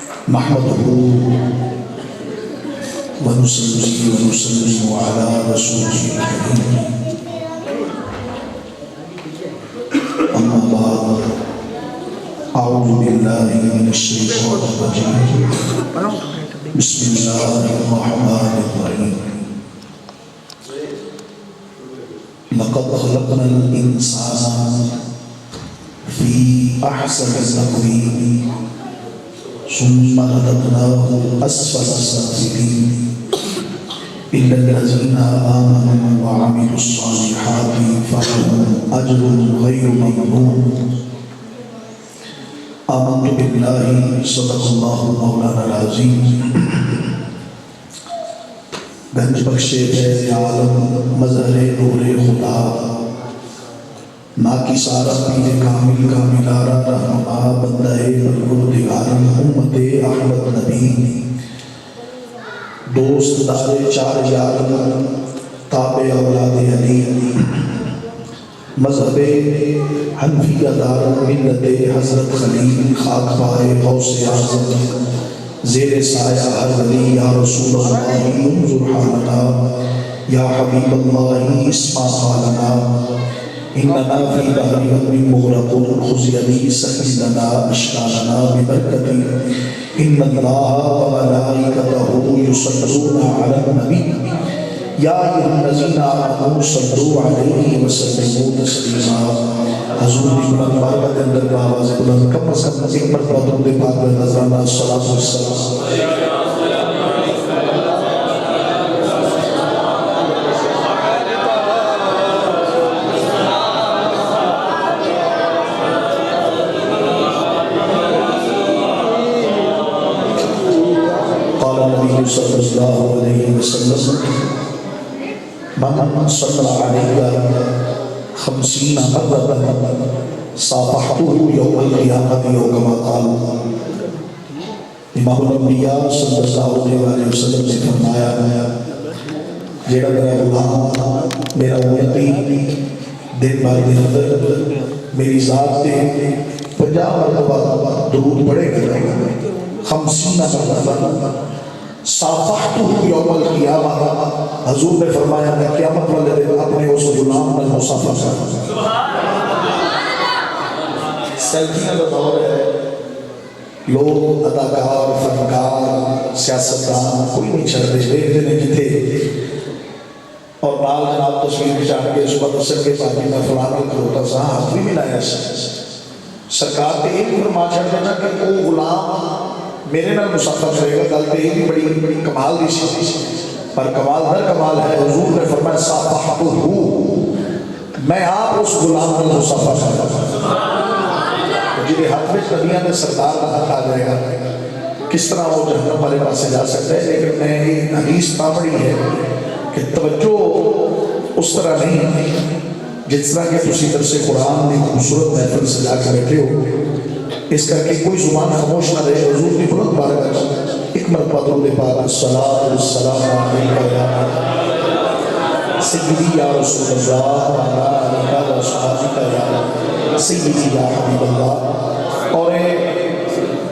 نحمده ونصلي ونسلم على رسوله الكريم أما بعد أعوذ بالله من الشيطان الرجيم بسم الله الرحمن الرحيم لقد خلقنا الإنسان في أحسن تقويم ثم رددناه أسفل سافلين إلا الذين آمنوا وعملوا الصالحات فلهم أجر غير ممنون آمنت بالله صدق الله مولانا العظيم گنج بخش عالم مظہر نور خدا ناکی سارا پیر کامل کاملارا رحمہ بندہ پروردگارم امت احمد نبی دوست دار چار یارم تابع اولاد علی مذہب حنفیہ دار ملت حضرت خلیل خاک پائے غوث اعظم زیر سایہ ہر ولی یا رسول اللہ انظر حالنا یا حبیب اللہ اسمع حالنا اننا فی بحر غم مغرق خذ یدی سکیننا اشکالنا ببرکتی ان اللہ وملائکتہ یصلون علی النبی یا ایھا الذین آمنوا صلوا علیہ وسلموا تسلیما حضور کی بلند بارگاہ کے اندر آواز بلند کم از کم ایک مرتبہ درود پاک پر نذرانہ الصلاۃ والسلام قال النبی صلی اللہ علیہ وسلم من صلی علیہ 50 مرة صافحته يوم القيامة أو كما قال امام الانبیاء صلی اللہ علیہ وسلم نے فرمایا جیڑا میرا غلام میرا امتی دن بار دن اندر میری ذات تے 50 مرتبہ درود پڑھے گا 50 مرتبہ صافحته یوم القیامہ حضور نے فرمایا میں قیامت والے دن اپنے اس غلام میں مصافحہ کروں سیلفیاں کا دور ہے لوگ اداکار فنکار سیاستدان کوئی نہیں چھڑ دے دیکھتے نہیں جتے اور نال جناب تصویر بچھا کے صبح دسر کے پاکی میں فلانا کروتا سا ہاتھ بھی ملایا سرکار تے ایک فرما چھڑ دینا کہ وہ غلام میرے نال مصافحہ کرے گا گل تے ایک بڑی کمال دی سی پر کمال ہر کمال ہے حضور نے فرمایا صافحتہ میں آپ اس غلام نال مصافحہ کروں جنہیں ہاتھ میں نبیوں نے سردار کا ہاتھ آ جائے گا کس طرح وہ جہنم والے پاس سے جا سکتا ہے لیکن میں یہ حدیث پاپڑی ہے کہ توجہ اس طرح نہیں جس طرح کہ تسی درس قرآن نے خوبصورت محفل سجا کے بیٹھے ہو اس کر کے کوئی زبان خاموش نہ رہے حضور کی بلند بارگاہ ایک مرتبہ درود پاک الصلاۃ والسلام علیکہ یا سیدی یا رسول اللہ وعلی آلہ وصحبہ یا سیدی یا حبیب اللہ اور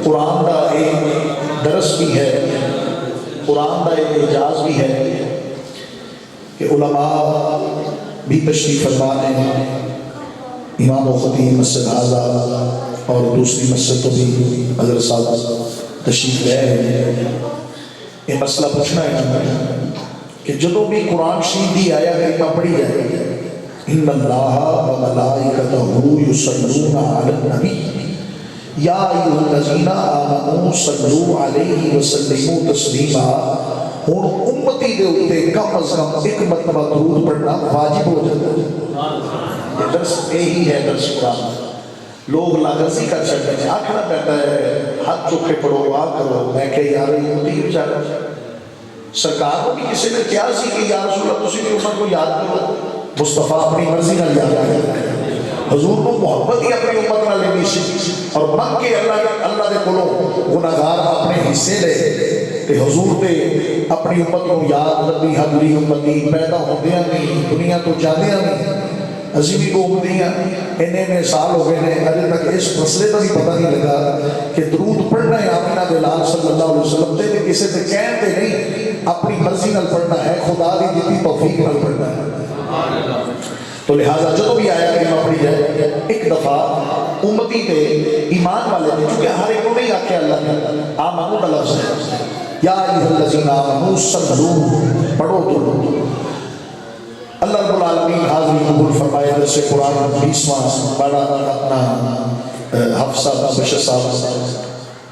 قرآن کا ایک درس بھی ہے قرآن کا ایک اعجاز بھی ہے کہ علماء بھی تشریف فرما ہیں امام و خطیب مسجد اعظم اور دوسری مسجد تو بھی حضرت صاحب تشریف لے رہے ہیں یہ مسئلہ پوچھنا ہے کہ جدو بھی قرآن شریف دی آیا کلمہ پڑھی جائے ان اللہ وملائکتہ یصلون علی النبی یا ایھا الذین آمنوا صلوا علیہ وسلموا تسلیما ہن امتی دے اوتے کم از کم ایک مرتبہ درود پڑھنا واجب ہو جاتا ہے یہ درس یہی ہے درس قرآن لوگ لاغزی کر چکتے ہیں آکھنا پہتا ہے ہاتھ چکے پڑھو آ کرو میں کہ یار یہ امتی بچارا سرکار کو بھی کسی نے کیا سی کہ یا رسول اللہ تسی بھی امت کو یاد کرو مصطفیٰ اپنی مرضی نہ یاد کرے حضور کو محبت ہی اپنی امت نہ لینی سی اور من کے اللہ دے کولوں گناہگار اپنے حصے لے کہ حضور دے اپنی امت کو یاد نبی حضوری امتی پیدا ہوندیاں نہیں دنیا تو جاندیاں نہیں عظیمی کو امتیاں سال ہو گئے ہیں ابھی تک اس مسئلے کا بھی پتہ نہیں لگا کہ درود پڑھنا ہے آمینہ دلال کسی سے کہتے نہیں، اپنی مرضی نال پڑھنا ہے، خدا دی دیتی توفیق نال پڑھنا ہے۔ تو لہٰذا جو بھی آیا کلمہ پڑھی جائے ایک دفعہ امتی تے ایمان والے نے، چونکہ ہر ایک کو نہیں آکھیا اللہ نے آمنو کا لفظ ہے، یا ایھا الذین آمنوا صلوا، پڑھو تو اللہ رب العالمین حاضری قبول فرمائے۔ درس قرآن 20واں بڑا اپنا حفصہ بشر صاحب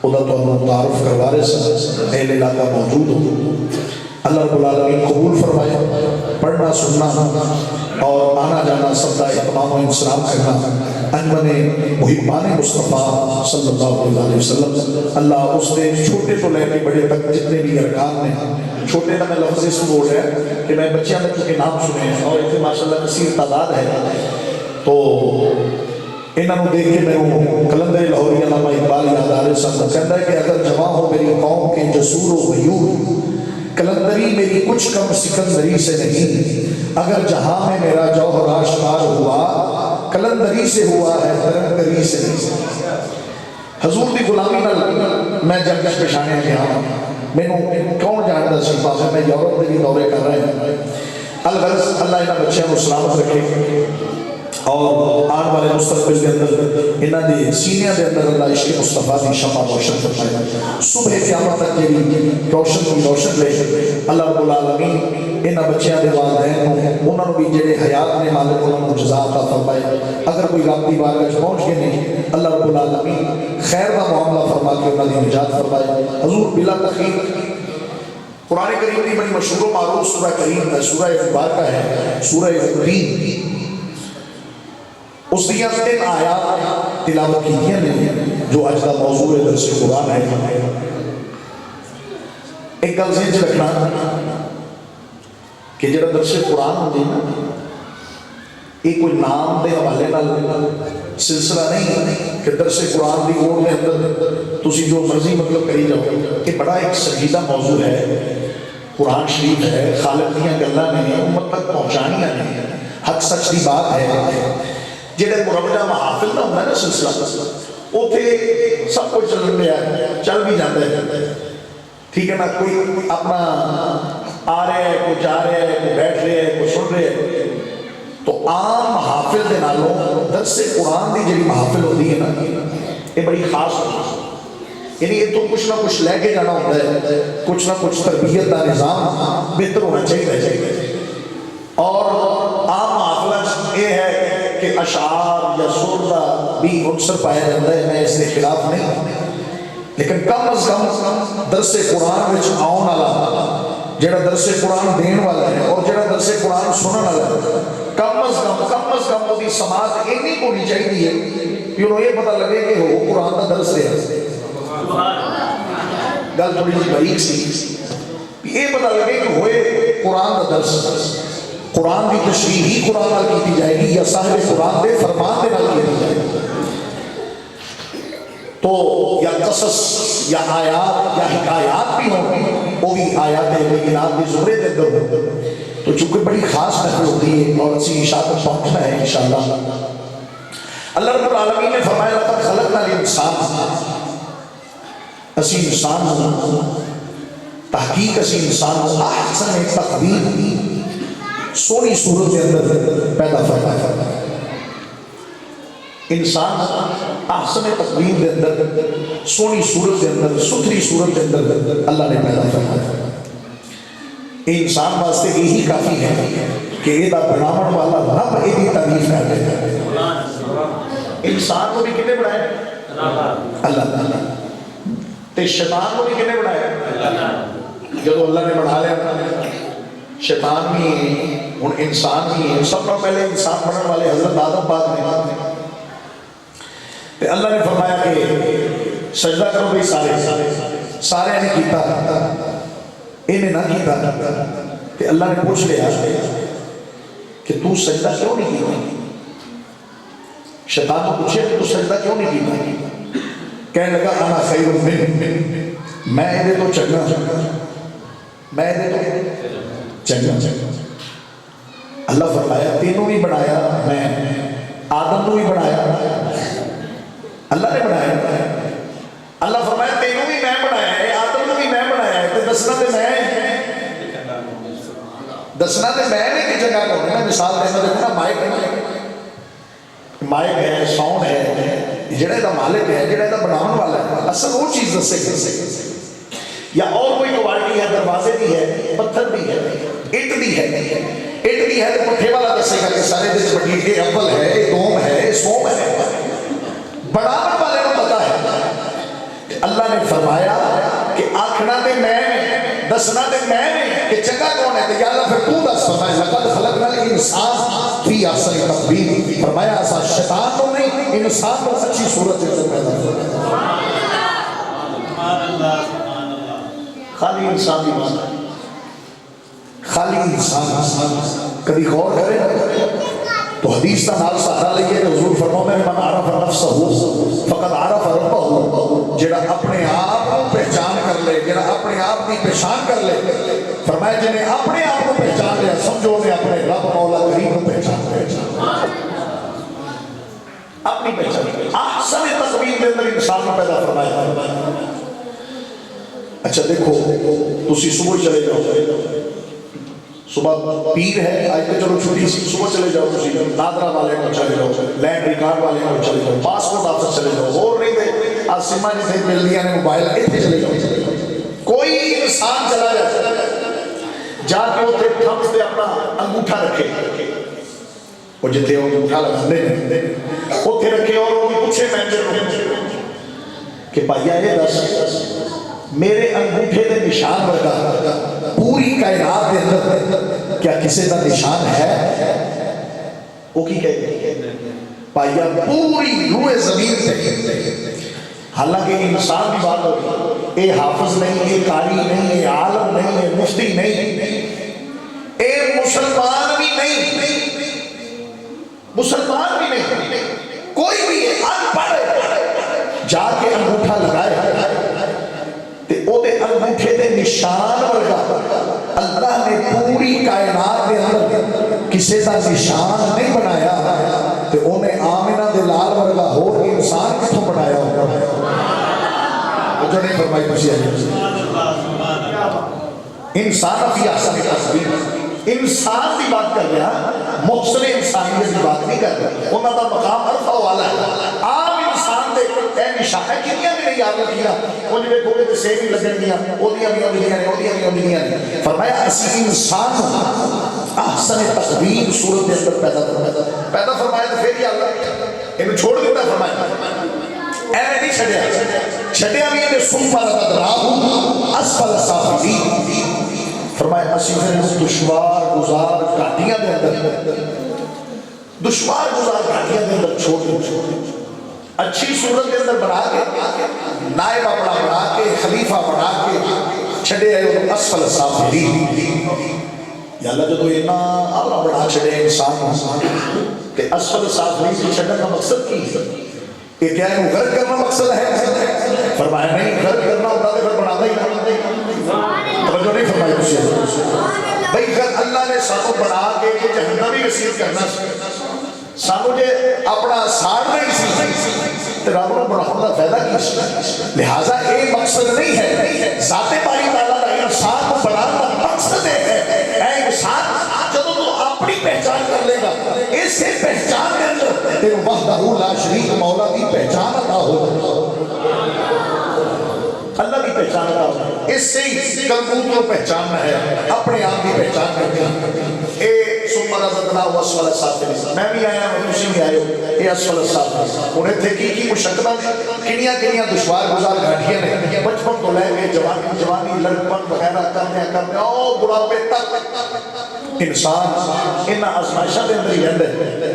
خدا تو تعارف کروا رہے سن، اہل علاقہ موجود ہو، اللہ رب العالمین قبول فرمائے۔ پڑھنا سننا اور آنا جانا سب کا اہتمام و انسلام کرنا انجمن محبان مصطفیٰ صلی اللہ علیہ وسلم، اللہ اس نے چھوٹے تو لے کے بڑے تک جتنے بھی ارکان ہیں، چھوٹے کا میں لفظ اس بول رہا ہے کہ میں بچیاں بچوں کے نام سنے ہیں اور اتنے ماشاءاللہ کثیر تعداد ہے، تو انہوں دیکھ کے میں کلندر لاہوری علامہ اقبال یاد آ رہے سن، کہتا ہے کہ اگر جواں ہو میری قوم کے جسور و غیور، کلندری میری کچھ کم سکندری سے نہیں، اگر جہاں میں میرا جوہر آشکار ہوا، کلندری سے ہوا ہے ترنگری سے نہیں۔ حضور دی غلامی نال میں جب پچھانے گیا، مینوں کون جانتا سی پاسے میں یورپ دے بھی دورے کر رہے ہیں۔ الغرض اللہ انہاں بچیاں کو سلامت رکھے اور آن والے مستقبل کے اندر انہاں دے سینیاں دے اندر اللہ عشق مصطفیٰ دی شمع روشن فرمائے، صبح قیامت تک جڑی روشن کی روشن لے اللہ رب العالمین انہاں بچیاں دے والدین کو انہاں بھی جڑے حیات نے مالک انہاں کو جزا عطا فرمائے، اگر کوئی رب دی بارگاہ وچ پہنچ کے نہیں اللہ رب العالمین خیر کا معاملہ فرما کے انہاں دی نجات فرمائے۔ حضور بلا تخیر قرآن کریم کی بڑی مشہور و معروف سورہ کریم ہے، سورہ مبارکہ ہے، سورہ تین، اس دیاں 3 آیات تلاوت کی ہیں جو آج کا موضوع درس قرآن ہے۔ ایک گل ذہن چ رکھنا کہ جڑا درس قرآن ہوندی نا، یہ کوئی نام دے حوالے نال سلسلہ نہیں کہ درس قرآن دی اوڑ دے اندر تسی جو مرضی مطلب کری جاؤ، یہ بڑا ایک سنجیدہ موضوع ہے، قرآن شریف ہے، خالق دیاں گلاں نے امت تک پہنچانیاں نے، حق سچ دی بات ہے۔ جہاں مروجہ محافل کا ہوتا ہے نا سلسلہ، اتنے سب کچھ چل رہا ہے، چل بھی جاتا ہے، ٹھیک ہے نا، کوئی اپنا آ رہا ہے، کوئی جا رہا ہے، کوئی بیٹھ رہا ہے، کوئی سن رہا ہے۔ تو عام محافل کے نالوں درس قرآن کی جڑی محافل ہوتی ہے نا، یہ بڑی خاص ہوتی ہے، یعنی یہ تو کچھ نہ کچھ لے کے جانا ہوتا ہے، کچھ نہ کچھ تربیت کا نظام بہتر ہونا چاہیے۔ اور عام محافل یہ ہے کہ اشعار یا سر کا بھی عنصر پایا جاتا ہے، میں اس کے خلاف نہیں، لیکن کم از کم درس قرآن وچ آن والا جڑا درس قرآن دین والا ہے اور جڑا درس قرآن سنن والا ہے، کم از کم وہ سماعت اینی ہونی چاہیے کہ انہوں یہ پتہ لگے کہ وہ قرآن کا درس ہے۔ گل تھوڑی سی باریک سی، یہ پتہ لگے کہ ہوئے قرآن کا درس، قرآن کی تشریح ہی قرآن نال کی جائے گی یا صاحب قرآن دے فرمان دے نال کی جائے گی، تو یا قصص یا آیات یا حکایات بھی ہوں گی، وہ بھی آیات بینات کے زمرے دے اندر ہوں، تو چونکہ بڑی خاص محفل ہوتی ہے اور اسی عشاء تک پہنچنا ہے انشاءاللہ۔ اللہ رب العالمین نے فرمایا لقد خلقنا الانسان، اسی انسان تحقیق اسی انسان احسن تقویم، سونی صورت کے اندر پیدا فرمایا۔ انسان احسن تقویم کے اندر، سونی صورت کے اندر، ستھری صورت کے اندر اللہ نے پیدا فرمایا۔ انسان واسطے یہی کافی ہے کہ یہ بناون والا رب یہ تعریف کر دے۔ انسان کو بھی کنے بنایا؟ اللہ تعالیٰ۔ تے شیطان کو بھی کنے بنایا؟ جب اللہ نے بنا لیا، شیطان بھی ہوں انسان بھی ہے، سب سے پہلے انسان بننے والے حضرت آدم پاک نے، اللہ نے فرمایا کہ سجدہ کرو بھئی سارے نے کیتا، انہیں نہ کیتا، کہ اللہ نے پوچھ لیا کہ تو سجدہ کیوں نہیں کیتا؟ شیطان کو پوچھے کہ تو سجدہ کیوں نہیں کیتا؟ کہنے لگا انا خیر من، میں ادھے تو چنگا، میں ادھے تو چنگا۔ اللہ فرمایا تینوں بھی بنایا میں، آدم کو بھی بنایا اللہ نے بنایا۔ اللہ فرمایا تینوں بھی میں بنایا ہے، آدم کو بھی میں بنایا ہے، تو دسنا تو میں نے کہ جگہ کون ہے. میں مثال دینا دیکھو نا, مائک ہے, ساؤنڈ ہے, جڑا دا مالک ہے, جڑا دا بناون والا ہے, اصل وہ چیز دسے گا. یا اور کوئی کوالٹی ہے, دروازے دی ہے, پتھر دی ہے, اٹ دی ہے, تو پٹھے والا دسے گا کہ سارے دن بڑی یہ اول ہے, یہ دوم ہے, یہ سوم ہے. بناون والے کو پتا ہے. اللہ نے فرمایا کہ آکھنا تے میں نے, دسنا تے میں نے کہ چنگا کون ہے. تو یا اللہ پھر تو دس. فرمایا لقد خلقنا الانسان فی احسن تقویم. فرمایا ایسا شیطان تو نہیں, انسان کو اچھی صورت سے پیدا کیا. خالی انسان کی بات ہے, خالی انسان. کبھی غور کرے تو حدیث کا نال سہارا لئیے کہ حضور فرماؤں من عرف نفسہ فقد عرف ربہ. جڑا اپنے آپ کو پہچان کر لے, جڑا اپنے آپ کی پہچان کر لے, فرمایا جنہیں اپنے آپ کو پہچان لیا سمجھو نے اپنے رب مولا کریم کو پہچان لیا. اپنی پہچان احسن تقویم کے اندر انسان کو پیدا فرمایا. اچھا دیکھو, تسی صبح چلے جاؤ, صبح پیر ہے آج تو چلو چھٹی سی, صبح چلے جاؤ, تسی نادرا والے کو چلے جاؤ, لینڈ ریکارڈ والے کو چلے جاؤ, پاسپورٹ آفس چلے جاؤ, اور نہیں دے آج سیما جیسے مل دیا نے موبائل اتنے چلے جاؤ. کوئی انسان چلا جائے جا کے اتنے تھمس دے اپنا انگوٹھا رکھے, وہ جتنے انگوٹھا لگا دے اتنے رکھے اور وہ پوچھے مینیجر کہ بھائیا یہ دس میرے انگوٹھے دے نشان ورگا پوری کائنات دے اندر کیا کسی دا نشان ہے؟ وہ کی کہتے ہیں بھائیا پوری روئے زمین پہ. حالانکہ انسان کی بات ہوگی, اے حافظ نہیں, اے قاری نہیں, اے عالم نہیں, اے مفتی نہیں, اے مسلمان بھی نہیں, مسلمان بھی نہیں, کوئی بھی ان پڑھ جا کے انگوٹھا لگائے تے او دے انگوٹھے دے نشان ورگا اللہ نے پوری کائنات دے اندر کسی دا نشان نہیں بنایا تے انہیں آمنہ دے لال ورگا ہو انسان کتوں بنایا ہوگا. جو نہیں فرمائی کسی ہے انسان فی احسن تقویم. انسان کی بات کر رہا, محسن انسانیت کی بات نہیں کر رہا. انہوں کا مقام عرفہ والا ہے. عام انسان دے اے نشان ہے کنیاں بھی نہیں یاد رکھیا, وہ جو دیکھو گے تو سیم ہی لگن گیا, اودیاں بھی اودیاں نے, اودیاں بھی اودیاں نے. فرمایا اسی انسان احسن تقویم صورت دے اندر پیدا فرمایا. تو پھر ہی اللہ انہیں چھوڑ دیتا ہے. فرمایا ایویں نہیں چھڑیا, چھڑیا بھی انہیں ثم رددناہ اسفل سافلین. فرمایا اسی پھر دشوار گزار گھاٹیاں دے اندر, دشوار گزار گھاٹیاں دے اندر چھوڑ دیں, اچھی صورت دے اندر بنا کے, نائب اپنا بنا کے, خلیفہ بنا کے چھڑے ہیں اسفل سافلین. یا اللہ جدو اینا اپنا بنا چھڑے انسان کہ اسفل سافلین سے چھڑنے کا مقصد کی ہے؟ یہ کیا ہے غرق کرنا مقصد ہے؟ فرمایا نہیں, غرق کرنا ہوتا ہے پھر بنا دے ہی. توجہ نہیں فرمائی کچھ ہے بھئی, اللہ نے سانو بنا کے جہنمی وسیل کرنا, سانو جے اپنا ساڑنا ہی سی تو رب نے بڑھاؤں کا فائدہ کی. لہٰذا یہ مقصد نہیں ہے. ذات باری تعالیٰ کا انسان کو بنانا کا مقصد ہے اے انسان جب تو اپنی پہچان کر لے گا, اس سے پہچان کے اندر تیرے وحدہ لا شریک مولا کی پہچان عطا ہو, اللہ کی پہچان عطا ہو. اس سے ہی کلموت کو پہچاننا ہے, اپنے آپ کی پہچان کرنا ہے. اے ثم رددناہ اسفل سافلین. میں بھی آیا ہوں, تسی بھی آئے ہو, اے اسفل سافلین. انہیں تھے کی مشکلات کنیاں دشوار گزار گھاٹیاں نے, بچپن تو لے گئے جوانی لڑکپن وغیرہ کرنے او بڑھاپے تک انسان ان آزمائشاں دے اندر ہی رہتا ہے.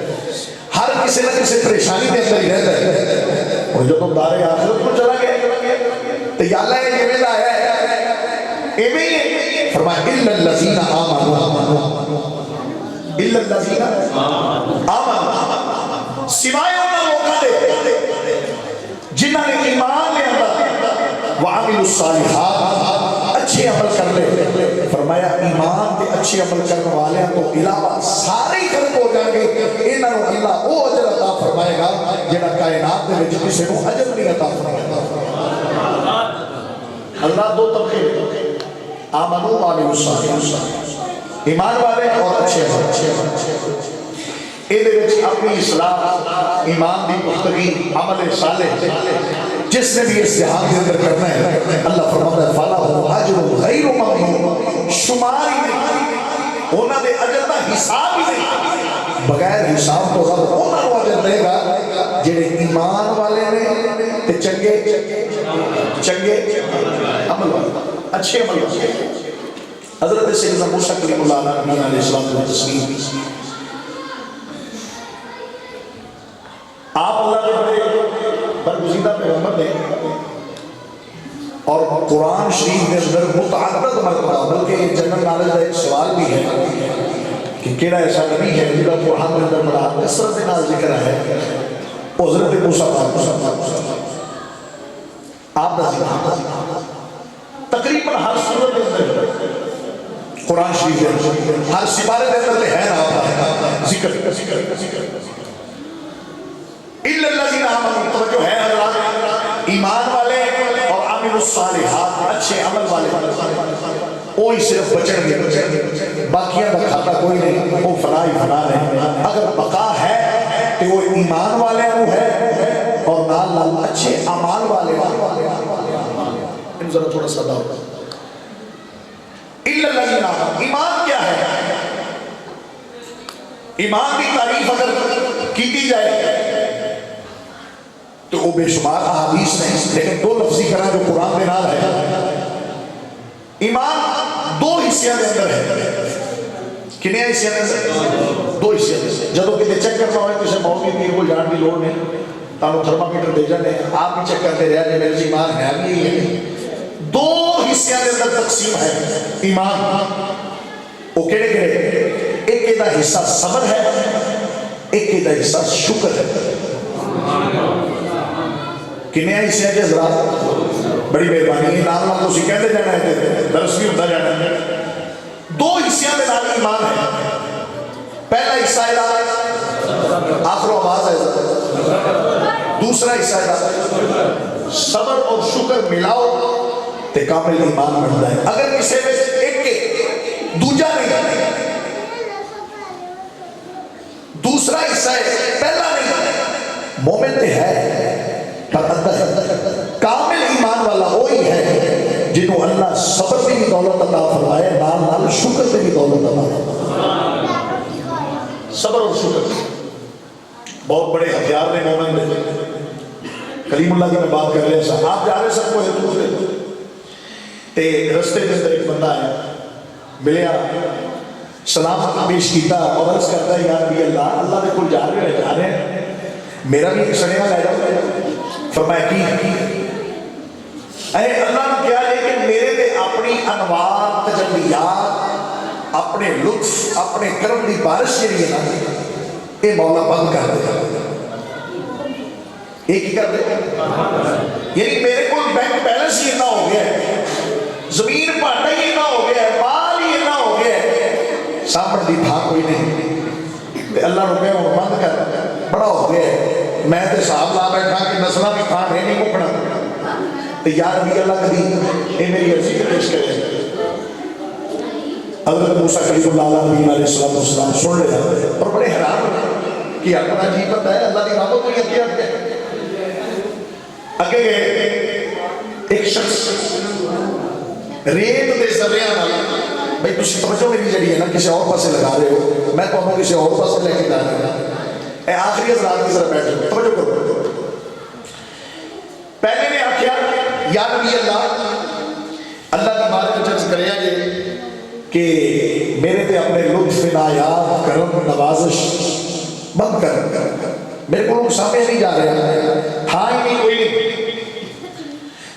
ہر کسی نہ کسی پریشانی دے اندر ہی رہتا ہے. اور جو تم دار آخرت کو چلا گئے تو یا اللہ یہ میں آیا ہے ایویں ہی فرمایا الا الذین آمنوا, الا الذین آمنوا, سوائے ان لوگوں دے جنہاں نے ایمان لے آندا وعملوا الصالحات, اچھے عمل کر لے. فرمایا ایمان تے اچھے عمل کرنے والے تو علاوہ سارے فرق ہو جائیں گے. انہاں نوں اللہ وہ اجر عطا فرمائے گا جڑا کائنات دے وچ کسے نوں اجر نہیں عطا فرمائے گا. اللہ دو طبقے آمنو وعملوا الصالحات. ایمان والے اور اچھے یہ اپنی اصلاح ایمان دی پختگی عمل صالح جس نے بھی اس جہان کے اندر کرنا ہے اللہ فرماتا ہے فَلَهُ أَجْرٌ غَيْرُ مَمْنُونٍ شمار ہی نہیں انہوں نے اجر دا حساب ہی نہیں بغیر حساب تو رب انہوں نے اجر دے گا جنہیں ایمان والے نے تے چنگے عمل والے اچھے عمل والے حضرت سیدنا موسیٰ کلیم اللہ علیہ السلام تسلیم آپ اللہ کے بڑے برگزیدہ پیغمبر نے اور قرآن شریف کے اندر متعدد مرتبہ بلکہ یہ جنرل نالج کا ایک سوال بھی ہے کہ کیڑا ایسا نبی ہے جنہا قرآن کے اندر بڑا کثرت نال ذکر ہے حضرت موسیٰ آپ کا ذکر تقریباً ہر سورت کے اندر قرآن شریف کے اندر ہر سپارے کے اندر ہے نا ذکر اِلَّا الَّذِينَ آمَنُوا توجہ ہے حضرات ایمان والے اور عامل الصالحات اچھے عمل والے وہی صرف بچن گے باقیاں کا کھاتا کوئی نہیں وہ فنا ہی فنا نہیں اگر بقا ہے تو وہ ایمان والے وہ ہے اور نال نال اچھے اعمال والے ان ذرا تھوڑا سا داؤ اِلَّا الَّذِينَ آمَنُوا ایمان کیا ہے ایمان کی تعریف اگر کیتی جائے تو وہ بے شمار احادیث نہیں لیکن دو لفظی کرنا جو قرآن کے نال ہے ایمان دو حصے کے اندر ہے کتنے حصے کے اندر دو حصے جب کسی چیک کرنا ہوئے کسی موقع پیر کو جان کی لوڑ نہیں تانوں تھرمامیٹر دے جانے آپ بھی چیک کرتے رہا جی میرے ایمان ہے بھی ہے دو حصے کے اندر تقسیم ہے ایمان وہ کہڑے کہڑے ایک کا حصہ صبر ہے ایک کا حصہ شکر ہے کنے حصے کے حضرات بڑی مہربانی ہے نام نام تو کہتے جانا ہے درس بھی ہوتا جانا ہے دو حصوں کے نام ایمان ہے پہلا حصہ ہے آخر آواز ہے دوسرا حصہ ہے صبر اور شکر ملاؤ تے کامل ایمان بنتا ہے اگر کسی میں ایک کے دوجا نہیں دوسرا حصہ ہے پہلا نہیں مومن تے ہے کامل ایمان والا وہی ہے جنہوں اللہ صبر کی دولت عطا فرمائے نال نال شکر کی بھی دولت عطا فرمائے صبر اور شکر بہت بڑے ہتھیار نے مومن نے کلیم اللہ کی میں بات کر رہے ہیں آپ جا رہے سب کو ہے دوسرے تے رستے کے اندر ایک بندہ ہے ملیا سلام پیش کیتا اور عرض کرتا ہے یا نبی اللہ اللہ نے کل جا رہے ہیں میرا بھی ایک سنیہ لے جاؤ فرمایا کی اے اللہ نے کیا ہے کہ میرے دے اپنی انوار تجلیات اپنے لطف اپنے کرم دی بارش کے لیے نا اے مولا بند کر دے ایک ہی کر دے یعنی میرے کو بینک بیلنس ہی اتنا ہو گیا ہے زمین پاٹا ہی اتنا ہو گیا ہے مال ہی اتنا ہو گیا ہے سامنے دی تھا کوئی نہیں اللہ رکھے وہ بند کر بڑا ہو گیا ہے میں تے صاحب لا بیٹھا کہ نسلہ بھی کھان ہے نہیں مکڑا تو یا نبی اللہ قدیم اے میری عرضی کے پیش کرے حضرت موسیٰ کلیم اللہ علیہ السلام سن لیا اور بڑے حیران ہوئے کہ اپنا جی پتہ ہے اللہ کی رحمت کو یہ کیا ہے اگے گئے ایک شخص ریت دے ذریعہ بھائی تسی توجہ میری جڑی ہے نا کسی اور پاسے لگا رہے ہو میں تو کسی اور پاسے لے کے جا رہا ہوں اے آخری حضرات کی ذرا بیٹھ توجہ کرو پہلے نے آخیا یا نبی اللہ کی بارے میں چرچ کریا جے کہ میرے تے اپنے لطف نایاب کرم نوازش بند کر میرے کو لوگ سامنے نہیں جا رہے ہیں ہاں ہی نہیں کوئی نہیں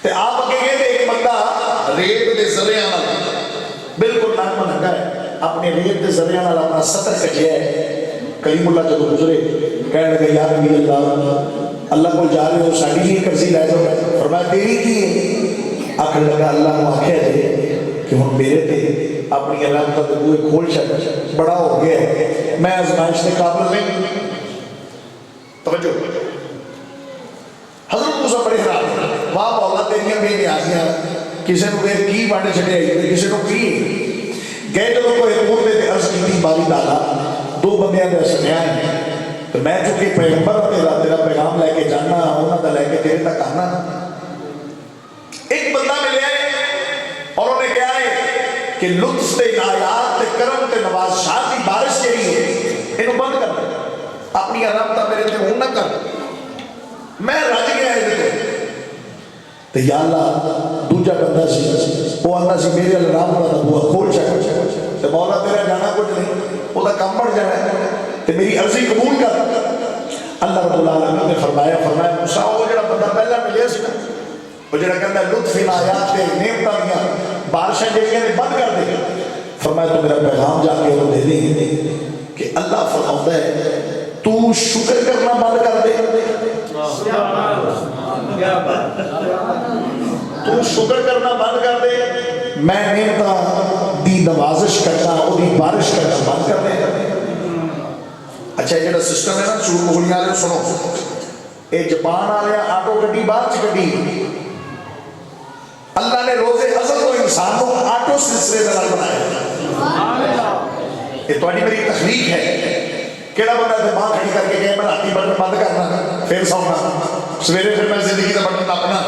تے آپ اگے گئے تھے ایک بندہ ریت دے ذریعہ بالکل نام لگا ہے اپنے ریت دے ذریعہ اپنا سطر کٹیا ہے کلیم اللہ جب گزرے کہنے لگے یا نبی اللہ کو جا رہے ہو ساڑھی ہی کرزی لائے دو فرمایا تیری کی ہے آخر لگا اللہ کو آکھے دے کہ ہم میرے تے اپنی علامت کا دوئے کھول شک بڑا ہو گیا ہے میں ازمائش نے قابل نہیں توجہ حضرت موسیٰ بڑے حرام واہ مولا تیریاں بے نیازیاں کسی نے کی بانڈے چھٹے آئی کسی نے کی گئے جب کوئی پور دے عرض کی باری ڈالا دو بندیاں دے سنیا ہے تو میں چونکہ پیغمبر تیرا پیغام لے کے جانا انہوں نے لے کے تیرے تک آنا ایک بندہ ملیا ہے اور انہیں کہا ہے کہ لطف تے عنایات تے کرم تے نوازشات کی بارش جہی ہے انہوں بند کر دے اپنی رحمتاں میرے تے ہون نہ کر میں رج گیا ہے تو یا اللہ دوجا بندہ سی وہ آتا سی میرے اللہ رحمت دا بوا کھول چکا تو مولا تیرا جانا کچھ نہیں وہ دا کم بڑھ جانا ہے تو میری عرضی قبول کر اللہ رب العالمین نے فرمایا موسیٰ وہ جڑا بندہ پہلا ملیا سی نا وہ جڑا کہتا ہے لطف عنایات تے نعمتاں دیاں بارشاں جڑیاں نے بند کر دے فرمایا تو میرا پیغام جا کے وہ دے دے کہ اللہ فرماتا ہے تو شکر کرنا بند کر دے تو شکر کرنا بند کر دے میں نعمتاں دی نوازش کرنا وہ دی بارش کرنا بند کر دے اچھا یہ جڑا سسٹم ہے نا چور مغلیاں والے سنو اے جاپان والے آٹو گڈی باہر چ گڈی اللہ نے روزے ازل کو انسان کو آٹو سلسلے میں بنایا یہ تھوڑی میری تخلیق ہے کیڑا بندہ تے باہر کھڑی کر کے کہ میں راتی بٹن بند کرنا پھر سونا سویرے پھر میں زندگی کا بٹن دبنا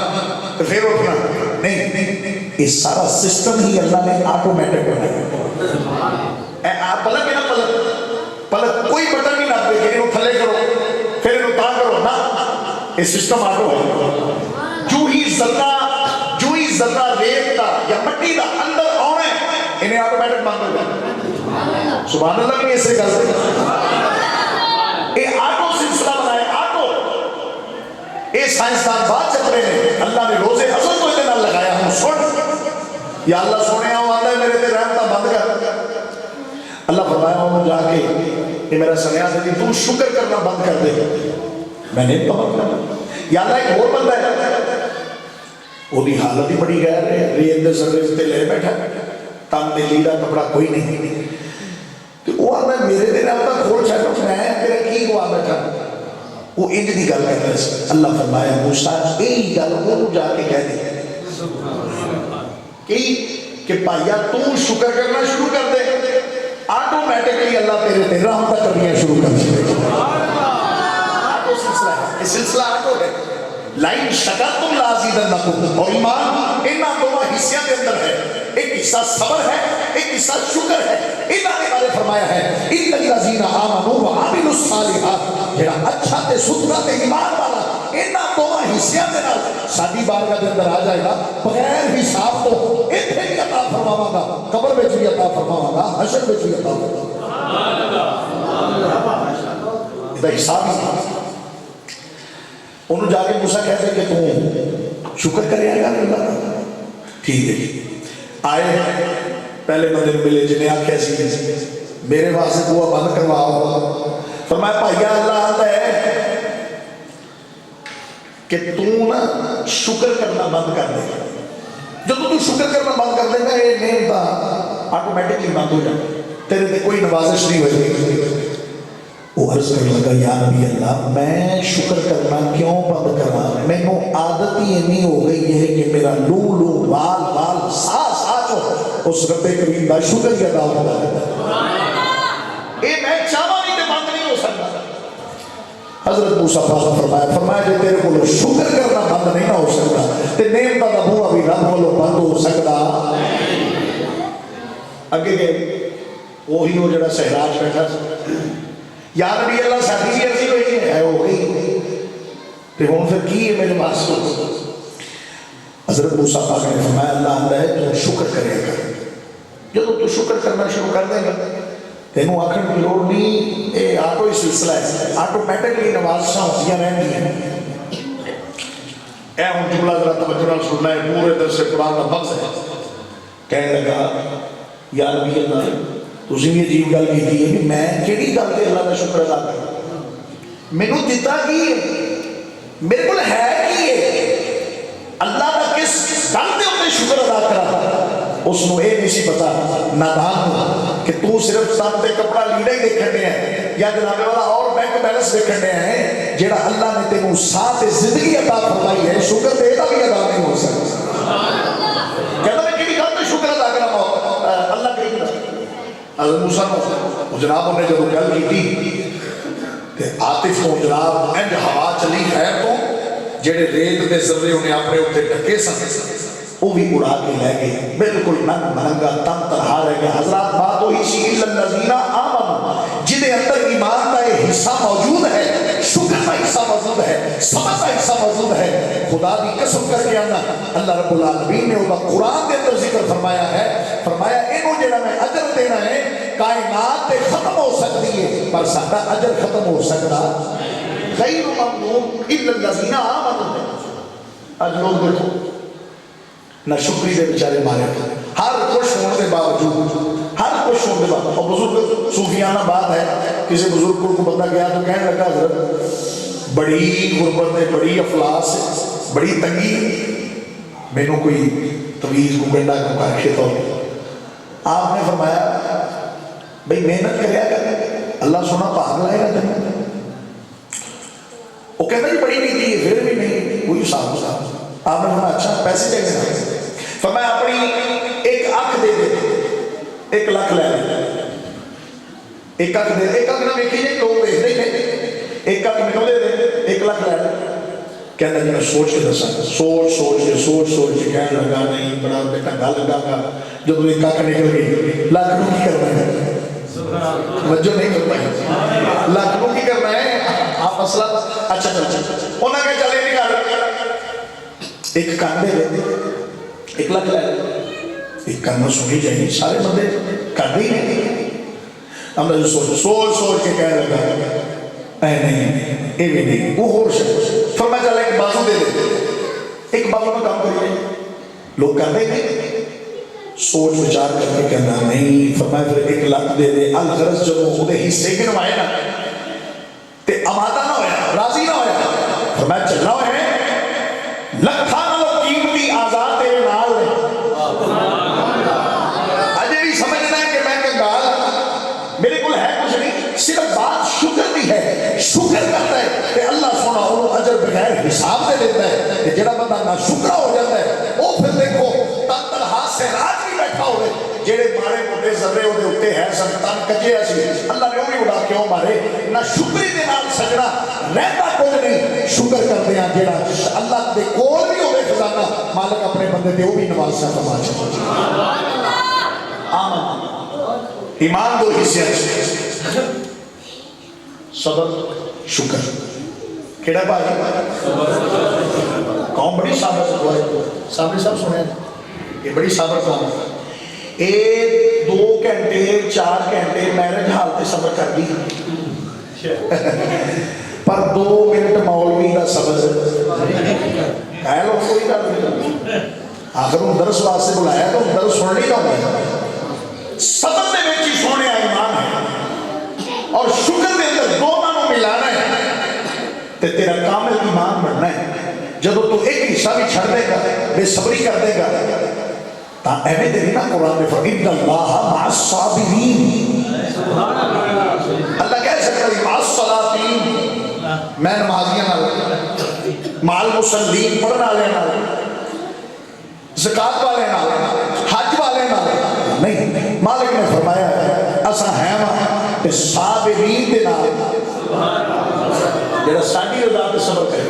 تو پھر اٹھنا نہیں یہ سارا سسٹم ہی اللہ نے آٹومیٹک بنایا پلک ہے نا پلک کوئی بٹن نہیں دبے کہ انہوں تھلے کرو پھر انہوں تا کرو نا یہ سسٹم آٹو ہے جو ہی ذرہ ریت دا یا مٹی دا اندر آنے انہیں آٹومیٹک بند ہو جائے سبحان اللہ بھی ایسے کر یہ آٹو سلسلہ بنائے آٹو یہ سائنسدان بات چل رہے ہیں اللہ نے روزے ازل کو اتنا لگایا ہوں سن یا اللہ سونے آؤ آتا ہے میرے تے رحمتہ بند کر اللہ فرمایا ہوں جا کے یہ میرا سنیا دے تو شکر کرنا بند کر دے میں نے تو بند کرنا یا اللہ ایک اور بندہ ہے وہ بھی حالت ہی بڑی غیر ہے ریت دے سروس تے لے بیٹھا تن تے لیڑا کپڑا کوئی نہیں تو وہ آتا ہے میرے تے رحمتہ کھول چھاٹا میں تیرا کی کو آ بیٹھا وہ انج دی گل کر رہے ہیں اللہ فرمایا موسیٰ یہی گل وہ جا کے کہہ دے کہ پائیا تو شکر کرنا شروع کر دے آٹومیٹکلی اللہ تیرے تے رحمتہ کرنی شروع کر دے آٹو سلسلہ ہے یہ سلسلہ آٹو ہے لائن شکرتم لازیدنکم اور ایمان انہاں دونوں حصے کے اندر ہے ایک حصہ صبر ہے ایک حصہ شکر ہے انہاں نے بارے فرمایا ہے ان الذین آمنوا وعملوا الصالحات جڑا اچھا تے ستھرا تے ایمان والا انہاں دونوں حصے کے نال ساڈی بارگاہ دے اندر آ جائے گا بغیر حساب تو ایتھے بھی عطا فرماواں گا قبر وچ بھی عطا فرماواں گا حشر وچ بھی عطا فرماواں گا سبحان اللہ دا حساب ہی انہوں جا کے موسیٰ کہتے ہیں کہ تم شکر کرے آئے گا اللہ ٹھیک ہے آئے پہلے بندے ملے جنہیں آنکھیں سی میرے واسطے بوا بند کرواؤ فرمایا بھائیا اللہ آتا ہے کہ تو نا شکر کرنا بند کر دے جب تو شکر کرنا بند کر دے گا یہ نعمت آٹومیٹکلی بند ہو جائے تیرے تے کوئی نوازش نہیں ہوئی وہ عرض کرنے لگا یا نبی اللہ میں شکر کرنا کیوں بند کرنا میں نو عادت ہی نہیں ہو گئی ہے کہ میرا لو لو بال بال سا سا جو اس رب کریم دا شکر کی ادا ہوتا ہے اے میں چاہوا نہیں کہ بند نہیں ہو سکتا حضرت موسیٰ پاک فرمایا جو تیرے کو شکر کرنا بند نہیں ہو سکتا تے نعمتاں دا بوا بھی رب کو بند ہو سکتا اگے گئے وہی وہ جڑا سہراج بیٹھا یا نبی اللہ ساتھی بھی ایسی کوئی ہے ہو گئی تو ہوں پھر کی ہے میرے پاس حضرت موسیٰ پاک نے فرمایا اللہ آتا ہے تو شکر کرے گا جب تو شکر کرنا شروع کر دے گا تینوں آخر کی لوڑ نہیں یہ آٹو ہی سلسلہ ہے آٹومیٹکلی نوازشاں ہوتیاں رہنی ہیں اے ہوں جملہ ذرا توجہ سننا ہے پورے در سے قرآن کا مغز ہے کہنے لگا یا نبی اللہ تسی بھی عجیب گل کی ہے کہ میں کیڑی گل تے اللہ کا شکر ادا کروں مینوں دتا کی ہے میرے کول ہے کی ہے اللہ کا کس گل تے اوتے شکر ادا کرا اس نو یہ نہیں سی پتا نادان کہ تو صرف تن تے کپڑا لیڑا ہی دیکھن دے ہیں یا جناب والا اور بینک بیلنس دیکھن دے ہیں جیڑا اللہ نے تینوں ساتھ زندگی عطا فرمائی ہے شکر تے دا بھی ادا نہیں ہو سکتا کہتا میں کیڑی گل تے شکر ادا کرا اللہ کریم موسیٰ کو جناب انہیں جب گل کی تے عاطف کو جناب انج ہوا چلی خیر تو جڑے ریت دے ذرے انہیں اپنے اتنے ڈکے سن وہ بھی اڑا کے لے گئے، بالکل ننگ مننگا تن تنہا رہ گئے۔ حضرات بات وہی سی الا الذین آمنوا، جنہیں اندر ایمان کا یہ حصہ موجود ہے، شکر کا حصہ موجود ہے، صبر کا حصہ موجود ہے۔ خدا دی قسم کر کے آنا اللہ رب العالمین نے وہ قرآن کے اندر ذکر فرمایا ہے، فرمایا انہوں جڑا میں اجر دینا ہے کائنات تے ختم ہو سکتی ہے پر ساڈا اجر ختم ہو سکتا غیر ممنون الا الذین آمنوا۔ اج لوگ دیکھو نہ شکری دے بیچارے مارے ہر خوش ہونے کے باوجود، ہر خوش ہونے کے بعد، اور بزرگ صوفیانہ بات ہے، کسی بزرگ کو بندہ گیا تو کہنے لگا حضرت بڑی غربت ہے، بڑی افلاس ہے، بڑی تنگی ہے، میں نے کوئی تویز کو گنڈا کو کارکے طور آپ نے فرمایا بھئی محنت کریا کر اللہ سونا پاک لائے گا تمہیں۔ وہ کہتا جی بڑی نہیں تھی پھر بھی نہیں کوئی صاحب آپ نے فرمایا اچھا پیسے چاہیے فرمایا اپنی ایک آنکھ دے دے 1 لاکھ لے لے، ایک آنکھ دے دے، ایک آنکھ نہ دیکھی جائے لوگ دیکھ دیں، ایک آنکھ میں دے دے 1 لاکھ لے لے۔ کہنے لگا سوچ کے دسا، سوچ کے کہنے لگا نہیں بڑا بیٹا گل لگا گا جب ایک آنکھ نکل گئی لاکھوں کی کرنا ہے، وجہ نہیں کرنا ہے لاکھوں کی کرنا ہے آپ مسئلہ اچھا انہوں نے چلے نکال ایک کان دے دے 1 لاکھ لے ایک کان سنی جائیں سارے بندے کر دی نہیں ہم نے سوچ کے کہنے لگا اے نہیں اے بھی نہیں وہ اور شخص فرمایا چلا ایک بازو دے دے، ایک بازو میں کام کریے لوگ کر دیں گے سوچ وچار کر کے کہنا نہیں، فرمایا پھر 1 لاکھ دے دے الغرض جب وہ دے حصے گنوائے نا تے امادہ نہ ہویا راضی نہ ہویا، فرمایا چلنا ہوئے لکھاں نالوں قیمتی آزاد تیرے نال ہے۔ اجے بھی سمجھنا ہے کہ میں کنگال میرے کو ہے کچھ نہیں، صرف بات شکر دی ہے، شکر کرتا ہے کہ اللہ سونا انہوں اجر بغیر حساب دے دیتا ہے کہ جڑا بندہ نہ شکرہ ہو جاتا ہے وہ پھر دیکھو تن تنہا سے رات بھی بیٹھا ہوئے جڑے مارے موٹے ذرے ہوئے ہوتے ہیں سنتان کجے ایسی اللہ نے وہ بھی اڑا کیوں مارے نہ شکری دے نال سجنا رہتا کچھ نہیں، شکر کرتے ہیں جڑا اللہ دے کول بھی ہوئے خزانہ مالک اپنے بندے دے وہ بھی نواز سے فرما چاہتا آمن ایمان دو حصے صبر شکر کیڑا بھائی قوم بڑی صابر ہے صابر صاحب سنے یہ بڑی صابر قوم ہے، 2 گھنٹے 4 گھنٹے میرج حالت صبر کر دی پر 2 منٹ مولوی کا صبر ہے لوگ کوئی گل آخر ان درس واسطے بلایا تو درس سن نہیں رہا صبر میں بیچی سونے ایمان ہے اور شکر دے اندر دونوں ملانا ہے تے تیرا کامل ایمان بننا ہے۔ جب تو ایک حصہ بھی چھڑ دے گا بے صبری کر دے گا تا اہمیں دے نا قرآن میں فَإِنَّ اللَّهَ مَعَ الصَّابِرِينَ اللہ کہہ سکتا ہے مَعَ الصَّلَاطِينَ میں نمازیاں نہ مَعَ الْمُصَلِّينَ پڑھنا لینا زکاة والے نہ حج والے نہ نہیں، مالک نے فرمایا اسا ہے وہاں صابرین دے نال جڑا ساڈی رضا تے صبر کرے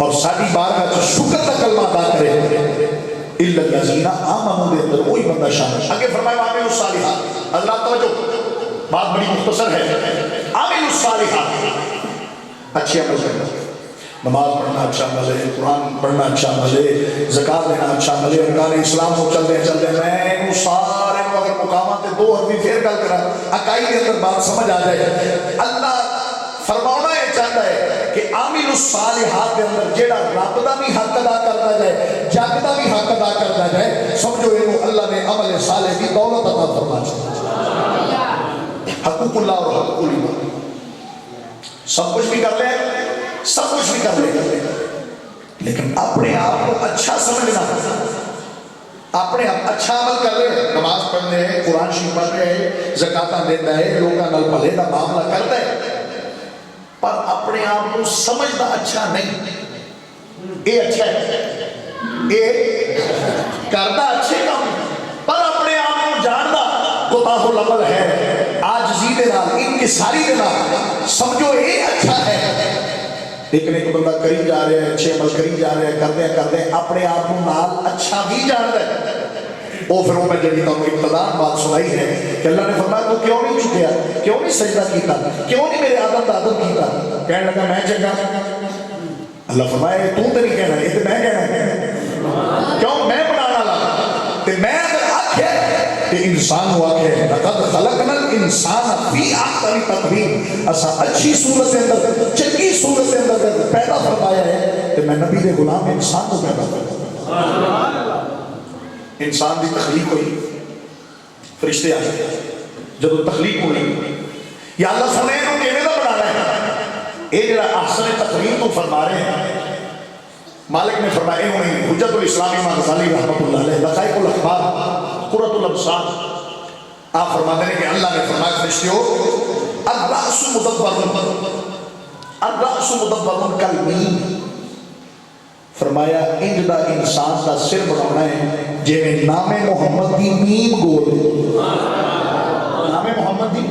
اور ساڈی بارگاہ وچ شکر دا کلمہ ادا کرے الا الذین آمنوا دے اندر وہی بندہ شامل۔ آگے فرمایا عامل الصالحات، حضرات توجہ بات بڑی مختصر ہے، عامل الصالحات اچھے عمل کرنا، نماز پڑھنا اچھا عمل ہے، قرآن پڑھنا اچھا عمل ہے، زکاة دینا اچھا عمل ہے، ارکان اسلام کو چلتے میں سارے اگر مقامات 2 حرفی پھر گل کرا عقائد کے اندر بات سمجھ آ جائے۔ اللہ فرماؤنا یہ چاہتا ہے کہ عامل الصالحات کے اندر جیڑا رب دا بھی حق ادا کرتا جائے جگ دا بھی حق ادا کرتا جائے سمجھو یہ اللہ نے عمل صالح کی دولت عطا فرما حقوق اللہ اور حقوق العباد سب کچھ بھی کر لیں سب کچھ بھی کر لیں لیکن اپنے آپ کو اچھا سمجھنا اپنے آپ اچھا عمل کر رہے ہیں، نماز پڑھنے ہیں، قرآن شریف پڑھ رہے ہیں، زکاة دیتا ہے، لوگوں نال بھلے دا معاملہ کرتا ہے پر اپنے آپ کو سمجھنا اچھا نہیں، یہ اچھا ہے یہ کرتا اچھے کام پر اپنے آپ کو جاننا کوتاہ العمل ہے عاجزی دے نال انکساری دے نال سمجھو یہ اچھا ہے. لیکن ایک بندہ کری جا رہا ہے اچھے عمل کری جا رہا ہے کردے اپنے آپ کو نال اچھا بھی جانتا ہے. وہ پھر وہ میں جب تمہیں ابتدان بات سنائی ہے کہ اللہ نے فرمایا تو کیوں نہیں چکیا, کیوں نہیں سجدہ کیتا, کیوں نہیں میرے آدم کا ادب کیتا. کہنے لگا میں چنگا. اللہ فرمایا تو نہیں کہنا, یہ تو میں کہنا ہے. کیوں میں بنانا لگا تے میں اگر آکھے کہ انسان ہوا کہ لقد خلقنا الانسان فی احسن تقویم, اسا اچھی صورت کے اندر چنگی صورت کے اندر پیدا فرمایا ہے کہ میں نبی دے غلام انسان کو پیدا فرمایا. انسان دی تخلیق ہوئی, فرشتے آ گئے, جب تخلیق ہوئی یا اللہ سنے تو کیویں دا بنانا ہے. یہ جڑا احسن تقویم تو فرما رہے ہیں مالک نے فرمایا انہیں حجت الاسلام امام غزالی رحمۃ اللہ علیہ لطائف الاخبار قرۃ الابصار آپ فرماتے ہیں کہ اللہ نے فرمایا فرشتیوں الرأس مدبر کالمیم, فرمایا انج دا انسان کا سر بنانا ہے جی نام محمد دی میم گول ہے. نام محمد دی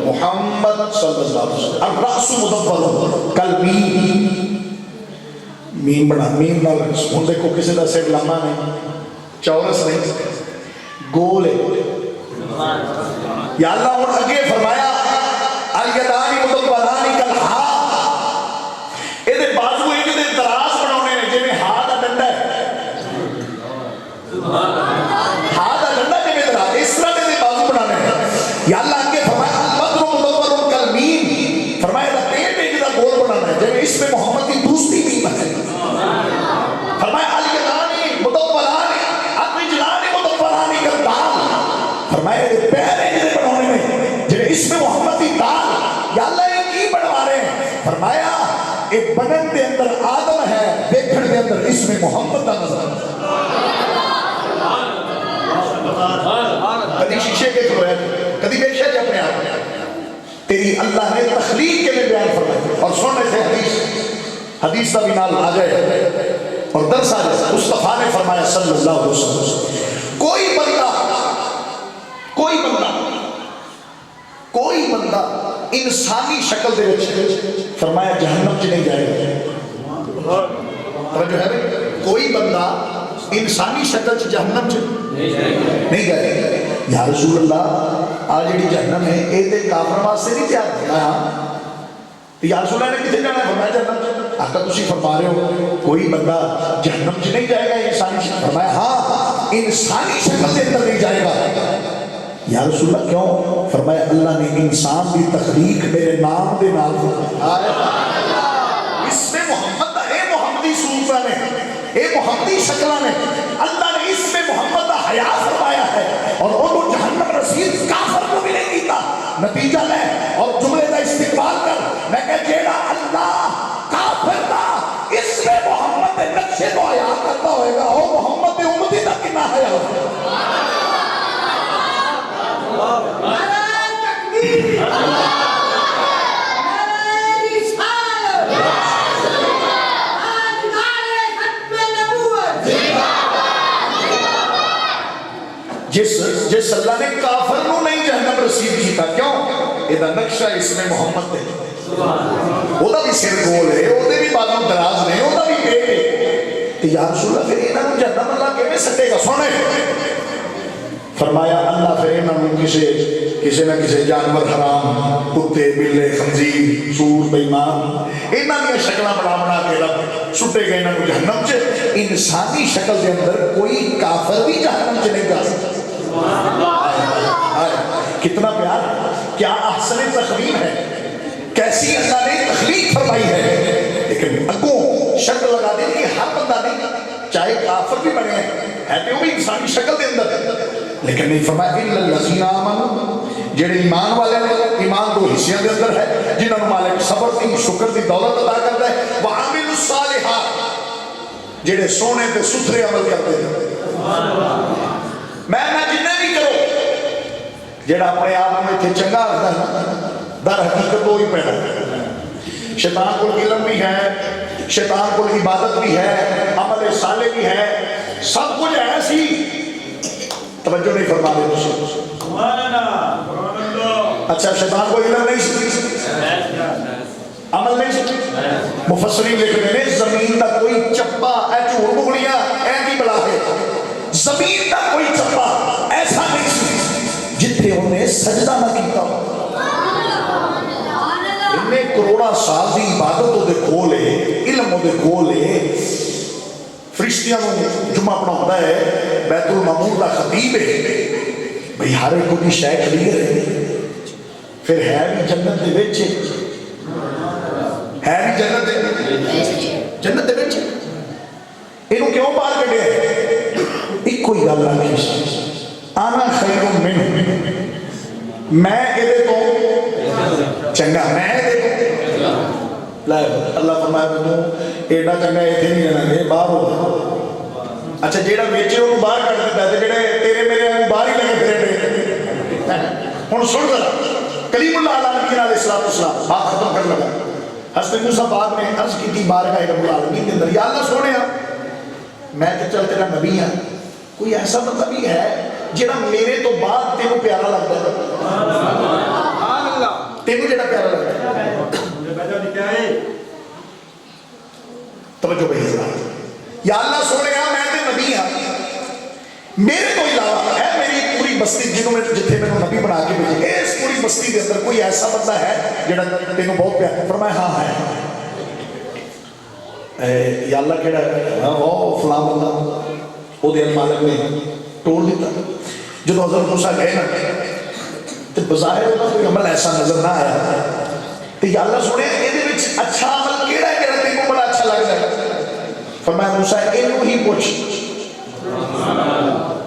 محمد صلی اللہ علیہ وسلم الرأس مدبر کالمیم. میم بنا میم نال ہن دیکھو کسی دا سر لمبا نہیں, چورس نہیں, گول ہے. یا اللہ ہن اگے فرمایا الیدانی مدبرانی کالہا, اے دے بازو اے دے دراز بناونے نے جویں ہاں دا ڈنڈا ہے. ہاں دا ڈنڈا جویں دراز اس طرح دے بازو بنانے ہیں. یا اللہ اگے فرمایا البدر مدبر کالمیم, فرمایا دا پیٹ اے دا گول بنانا ہے جویں اس میں محمد کی دوسری میم ہے. فرمایا الیدانی مدبرانی الرجلانی مدبرانی کالدال, فرمایا یہ پیر ہیں جنہیں بنانے میں جنہیں اس میں محمد کی دال. یا اللہ یہ کی بنوا رہے ہیں, فرمایا ایک بنن دے اندر آدم ہے, دیکھن دے اندر اس میں محمد کا نظر. کدی شیشے کے کھلویا کدی بیشے جب اپنے آپ تیری اللہ نے تخلیق کے لیے بیان فرمائی. اور سننے سے حدیث کا بھی نال آ جائے اور درس آ جائے. مصطفیٰ نے فرمایا صلی اللہ علیہ وسلم کوئی بندہ انسانی شکل دے وچ فرمایا جہنم چ نہیں جائے گا. توجہ ہے, کوئی بندہ انسانی شکل چ جہنم چ نہیں جائے گا. یا رسول اللہ آ جڑی جہنم ہے اے تے کافر واسطے نہیں تیار فرمایا. یا رسول اللہ نے کتنے جانا ہے فرمایا جہنم چ. آقا تسی فرما رہے ہو کوئی بندہ جہنم چ نہیں جائے گا انسانی شکل, فرمایا ہاں انسانی شکل دے اندر نہیں جائے گا. یا رسول اللہ کیوں؟ فرمایا اللہ نے انسان کی تخلیق میرے نام دے نال فرمایا. اس میں محمد دا اے محمدی صورت نے, اے محمدی شکل نے, اللہ نے اس میں محمد دا حیا فرمایا ہے اور انہوں جہنم رسید کافر کو بھی نہیں کیتا. نتیجہ لے اور جملے دا استقبال کر. میں کہ جیڑا اللہ کافر دا اس میں محمد دے نقشے کو حیا کرتا ہوئے گا وہ محمد دے امتی دا کنا حیا ہوگا. جس اللہ نے کافر نو نہیں جہنم رسید کیتا, کیوں؟ یہ نقشہ اس میں محمد ہے. وہ بھی سر گول ہے, وہ بھی بازو دراز نہیں, وہ بھی پیٹ ہے. یا رسول اللہ پھر انہوں نے جہنم اللہ کیویں سٹے گا. سونے فرمایا اللہ پھر انہوں کسی نہ کسی جانور حرام, کتے, بلے, خنزیر, سور, بےمان, انہوں نے شکلیں بنا کے رب سٹے گئے انہوں نے جہنم چ. انسانی شکل کے اندر کوئی کافر بھی جہنم چ نہیں جا سکتا. کتنا پیار, کیا احسن تقویم ہے, کیسی اللہ نے تخلیق فرمائی ہے. لیکن اگوں شرط لگا دی کہ ہر بندہ نہیں, چاہے کافر بھی بنے ہے تو وہ بھی انسانی شکل دے اندر, لیکن نہیں فرمایا الا الذین آمنوا, جڑے ایمان والے نے. ایمان دو حصوں کے اندر ہے, جنہوں نے مالک صبر دی شکر دی دولت عطا کرتا ہے. وعملوا الصالحات, جڑے سونے تے ستھرے عمل کرتے ہیں. میں جنہیں بھی کرو جڑا اپنے آپ میں اتنے چنگا رکھتا ہے در حقیقت وہی پیدا ہے. شیطان کو علم بھی ہے, شیطان کو عبادت بھی ہے, عمل صالح بھی ہے, سب کچھ ہے سی. توجہ نہیں فرما رہے تسی؟ اچھا شیطان کو علم نہیں سی، عمل نہیں سی؟ مفسرین لکھ رہے ہیں زمین دا کوئی چپا اے جھوٹ بگڑیاں اے کی بلا ہے، زمین دا کوئی چپا ایسا نہیں سی جتھے انہیں سجدہ نہ کیتا ہو۔ انہیں کروڑا سال دی عبادت دے کولے، علم دے کولے، فرشتیاں جمعہ پڑھاتا ہے، بیت المعمور دا خطیب ہے، بھئی ہر ایک کوئی شے کلیئر ہے، پھر ہے بھی جنت دے وچ، ہے بھی جنت دے وچ، انہوں کیوں باہر کٹے ہیں؟ ایک کوئی گل رکھی سی، آنا خیر منہ، میں ادھے تو چنگا، میں ادھے تو اللہ فرمایا میں ایڈا چنگا ایتھے نہیں رہنا گے، باہر ہو۔ اچھا جیڑا ویچے انہوں باہر کٹ دیتا ہے، جیڑے تیرے میرے باہر ہی لگے پھرے پہ۔ ہن سن ذرا کلیم اللہ علیہ السلام بات ختم کر لگا، حضرت موسیٰ بعد میں عرض کی تھی بارگاہ رب العالمین کے اندر، یا اللہ سونے میں تو چل تیرا نبی ہاں، کوئی ایسا بندہ بھی ہے جیڑا میرے تو بعد تینوں پیارا لگتا ہے، تینوں جیڑا پیارا لگتا ہے؟ توجہ بھائی حضرات، یا اللہ سونے میں تے نبی ہاں، میرے تو علاوہ ہے میری پوری بستی جنہوں میں جتھے میں نبی بنا کے بھیجے، اس پوری بستی کے اندر کوئی ایسا بندہ ہے جڑا تینوں بہت پیارا؟ فرمایا ہاں ہے۔ یا اللہ کہڑا ہے؟ وہ فلاں بندہ، وہ دے مالک نے ٹول دیتا۔ جب حضرت موسیٰ گئے نا تو بظاہر کوئی عمل ایسا نظر نہ آیا، تو یا اللہ سونے یہ اچھا عمل کیڑا ہے جڑا تینوں بڑا اچھا لگ رہا ہے؟ فرمایا موسیٰ اینوں ہی پوچھ،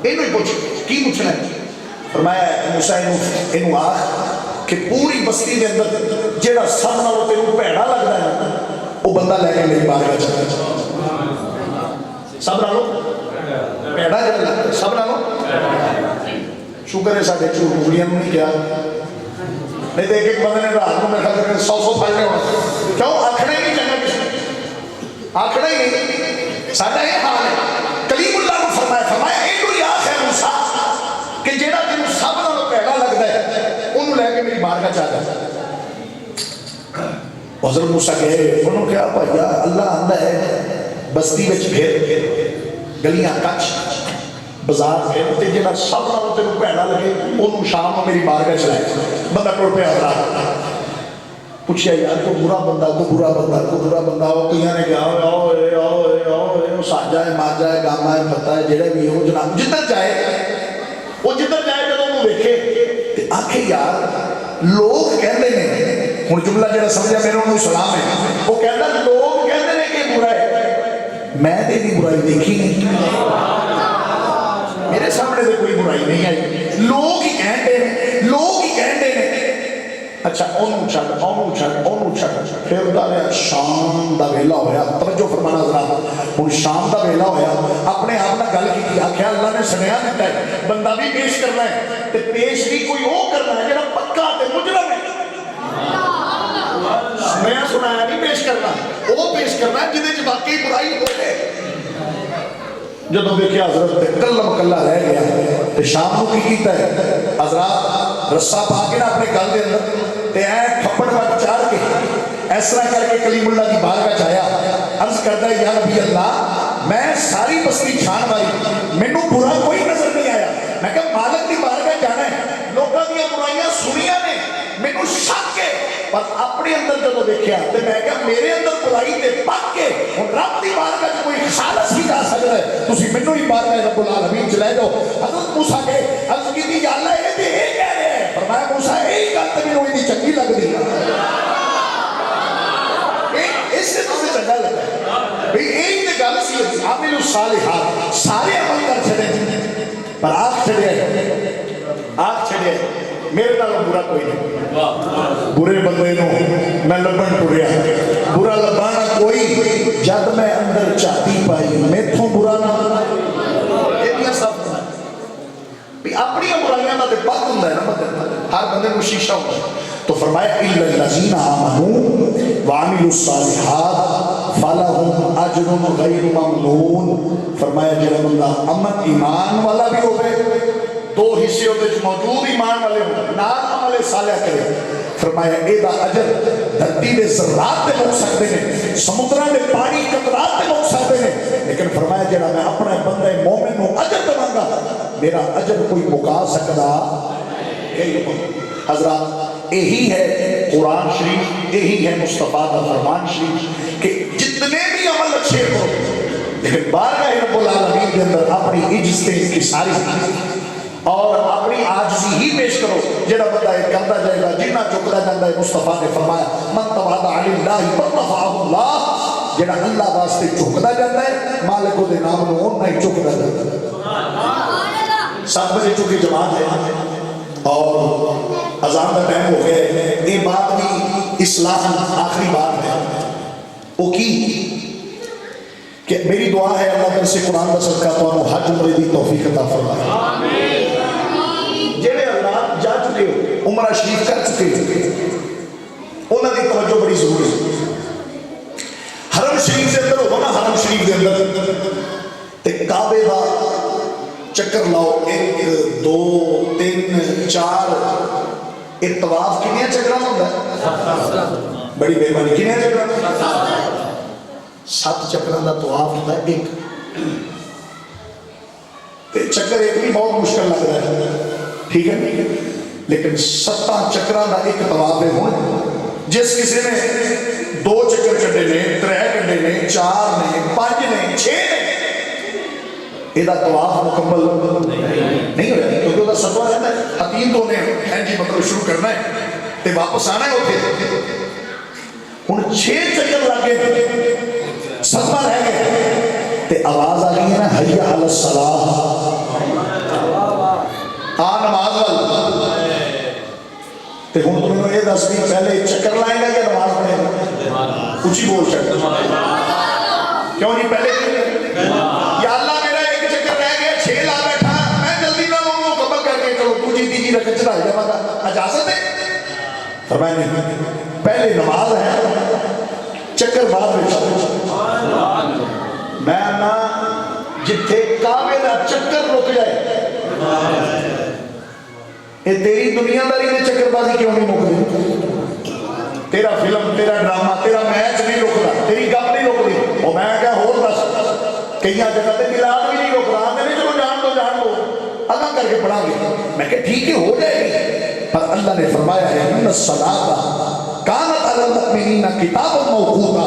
اینوں ہی پوچھ، کی پوچھنا ہے؟ فرمایا موسیٰ اینوں آخ کہ پوری بستی کے اندر جڑا سب نالوں تینوں بھیڑا لگ رہا ہے وہ بندہ لے کے میری بارگاہ چلا جائے۔ سب نالوں بھیڑا جڑا لگتا ہے، سب نالوں شکر ہے ساڈے جھوٹ بگڑیاں نہیں کیا، نہیں تو ایک بندے نے رات کو میرے خیال کرنے 100 پھڑنے ہونا، کیوں آکھنا ہی نہیں چاہنا کسی آکھنا ہی نہیں، ساڈا یہ حال ہے۔ کلیم اللہ کو فرمایا اینو ہی آخ ہے موسیٰ کہ جیڑا تینوں سب نالوں بھیڑا لگتا ہے انہوں لے کے میری بارگاہ چا جائے۔ حضرت موسیٰ کہے انہوں کیا بھائیا اللہ آندہ ہے بستی وچ پھر گلیاں کچ بازار پھر تے جیڑا سب نالوں تینوں بھیڑا لگے انہوں شام میں میری بارگاہ چلائے۔ بندہ ٹوڑ پہ حضرات پوچھیا یار کو برا بندہ وہ کہیاں نے کہا آؤ ساجا ہے ماجا ہے گاما ہے پتہ ہے جیڑے بھی ہو جناب جدھر جائے جب انہوں دیکھے تو آکھے یار لوگ کہندے نے، ہن جملہ جڑا سمجھا میرے انہوں سلام ہے، وہ کہندا لوگ کہندے نے کہ برا ہے، میں تے دی برائی دیکھی نہیں، میرے سامنے سے کوئی برائی نہیں آئی، لوگ ہی کہندے نے۔ اچھا اونوں چھڑ پھر ادھر شام دا ویلا ہویا، توجہ فرمانا ذرا، ہن شام دا ویلا ہویا، اپنے آپ نہ گل کی آکھیا اللہ نے سنیا دیتا ہے بندہ بھی پیش کرنا ہے تے پیش بھی کوئی وہ کرنا ہے جڑا پکا تے مجرم ہے، میں سنایا نہیں پیش کرنا، وہ پیش کرنا ہے جدے چ واقعی برائی ہوئے۔ جدوں دیکھیا حضرت کلم کلا رہ گیا تے شام کو کی کیتا ہے حضرات رسا پا کے نا اپنے گل دے اندر تے اے کھپڑ وٹ چار کے اس طرح کر کے کلیم اللہ کی بارگاہ چایا، عرض کرتا ہے یا نبی اللہ میں ساری بستی چھان ماری مینوں برا کوئی نظر نہیں آیا، میں کہ مالک کی بارگاہ جانا ہے، لوگوں دی برائیاں سنیاں نے مینوں شک ہے، پر اپنے اندر جدوں دیکھیا تے میں کہ میرے اندر برائی تے پک کے ہن رب دی بارگاہ کوئی خالص ہی جا سکدا ہے، تسی مینوں ہی بارگاہ رب العالمین چ لے جاؤ۔ حضرت موسیٰ کے عرض کیتی یا اللہ اے تے اے کہہ رہے ہیں، فرمایا موسیٰ یہی گل تے مینوں ایڈی چنگی لگدی ہے، اس سے تمہیں چنگا لگا ہے بھئی ایک تے گل سی عامل الصالحات سارے عمل کر چھڑے پر آنکھ چھڑے میرے نال برا کوئی نہیں، برے بندے نو میں لبن ٹریا، برا لبانا کوئی جد میں اندر چاہتی پائی میتھوں برا نہ اپنی برائیاں کا پک ہوں نا ہر بندے کو شیشہ ہوتا ہے، تو فرمایا الا الذین آمنوا وعملوا الصالحات فلہم اجر غیر ممنون، فرمایا جڑا بندہ امن ایمان والا بھی ہوئے دو حصے ہوتے جو موجود ایمان والے ہوں نال عمل صالح کرے فرمایا اے دا اجر دھرتی دے ذرات تے مک سکتے ہیں سمندراں دے پانی قطرات تے مک سکتے ہیں لیکن فرمایا جڑا میں اپنے بندے مومن نو اجر دواں گا میرا اجر کوئی مکا سکدا حضرات یہی ہے قرآن شریف یہی ہے مصطفیٰ کا فرمان شریف کہ جتنے بھی عمل اچھے ہو لیکن بارگاہ رب العالمین کے اندر اپنی عجز کی ساری اور اپنی عاجزی ہی پیش کرو جڑا بندہ یہ کرتا جائے گا جنہ چکتا جاتا ہے مصطفیٰ نے فرمایا من تواضع للہ رفعہ اللہ جڑا اللہ واسطے چکتا جاتا ہے مالک دے نام نو اونہ ہی چکتا جاتا ہے 7 بجے چونکہ جماعت ہے اور اذان کا ٹائم ہو گیا ہے یہ بات بھی اصلاح آخری بات ہے وہ کی کہ میری دعا ہے اللہ تعالی سے قرآن کا صدقہ تو حج عمرے دی توفیق عطا فرمائے جڑے اللہ جا چکے ہو عمرہ شریف کر چکے ہو انہاں دی توجہ بڑی ضروری ہے حرم شریف دے اندر ہو نا حرم شریف دے اندر تے کعبے دا چکر لاؤ 1 2 3 4 ایک طواف کنیا چکرا ہوتا ہے بڑی بےمانی کنیا چکرا 7 چکروں کا طواف ہوتا ہے ایک چکر ایک بھی بہت مشکل لگ رہا ہے ٹھیک ہے لیکن 7 چکروں کا ایک طواف ہے ہوں جس کسی نے 2 چکر کٹے نے 3 کٹے نے 4 نے 5 نے 6 نے یہ طواف مکمل نہیں ہو رہا کیونکہ وہ 7واں رہتا ہے حتیم تو نے جی مطلب شروع کرنا ہے تو واپس آنا ہے اتنے ہوں 6 چکر لگ گئے 7واں رہ گئے تے آواز آ گئی ہے نا حی علی الصلاۃ آ نماز وال تے ہن تمہیں یہ دس بھی پہلے چکر لائے گا یا نماز پڑھے گا کچھ ہی بول سکتے کیوں نہیں پہلے یا اللہ میرا ایک چکر رہ گیا 6 لا بیٹھا میں جلدی نہ وہ مکمل کر کے چلو تجھے تیجی رکھ چڑھا جاواں گا اجازت ہے فرمایا نہیں پہلے نماز ہے چکر بعد میں میں نہ جتھے کعبے دا چکر رک جائے اے تیری دنیا داری میں چکر بازی کیوں نہیں مکدی تیرا فلم تیرا ڈرامہ تیرا میچ نہیں رکتا تیری گپ نہیں رکتی اور میں کیا ہور دس کئی جگہ تے میلاد بھی نہیں رک رہا میں چلو جان دو اللہ کر کے پڑھا گے میں کہ ٹھیک ہے ہو جائے گی پر اللہ نے فرمایا ہے ان الصلاۃ کانت علی المؤمنین کتاب موقوتا